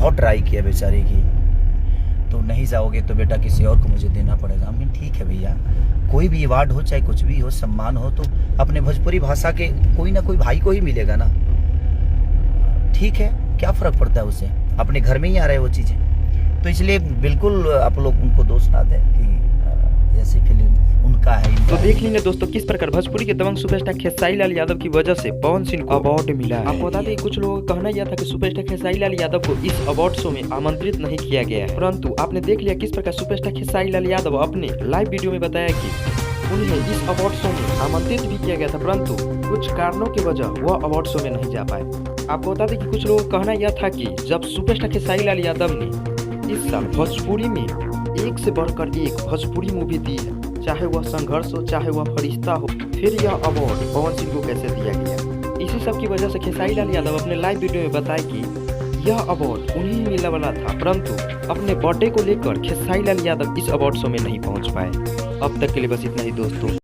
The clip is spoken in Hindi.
बहुत ट्राई किया बेचारे की, तो नहीं जाओगे तो बेटा किसी और को मुझे देना पड़ेगा। हमने ठीक है भैया, कोई भी अवार्ड हो चाहे कुछ भी हो, सम्मान हो तो अपने भोजपुरी भाषा के कोई ना कोई भाई को ही मिलेगा ना। ठीक है, क्या फ़र्क पड़ता है उससे, अपने घर में ही आ रहे हैं वो चीज़ें। तो इसलिए बिल्कुल आप लोग उनको दोष ना दें कि ऐसी फिल्म उनका है। तो देख लीजिए दोस्तों किस प्रकार भोजपुरी के दबंग सुपरस्टार खेसारी लाल यादव की वजह से पवन सिंह को अवार्ड मिला है। आपको बता दें कुछ लोगों का कहना यह था कि सुपरस्टार खेसारी लाल यादव को इस अवार्ड शो में आमंत्रित नहीं किया गया है, परंतु आपने देख लिया किस प्रकार सुपरस्टार खेसारी लाल यादव अपने लाइव वीडियो में बताया कि उन्हें इस अवार्ड शो में आमंत्रित भी किया गया था, परंतु कुछ कारणों की वजह वह अवार्ड शो में नहीं जा पाए। आपको बता दें कि कुछ लोगों का कहना यह था कि जब सुपरस्टार खेसारी लाल यादव ने इस साल भोजपुरी में एक से बढ़कर एक भोजपुरी मूवी दी है, चाहे वह संघर्ष हो चाहे वह फरिश्ता हो, फिर यह अवार्ड पवन सिंह को कैसे दिया गया। इसी सब की वजह से खेसारी लाल यादव अपने लाइव वीडियो में बताए कि यह अवार्ड उन्हें ही मिलने वाला था, परंतु अपने बर्थडे को लेकर खेसारी लाल यादव इस अवार्ड शो में नहीं पहुंच पाए। अब तक के लिए बस इतना ही दोस्तों।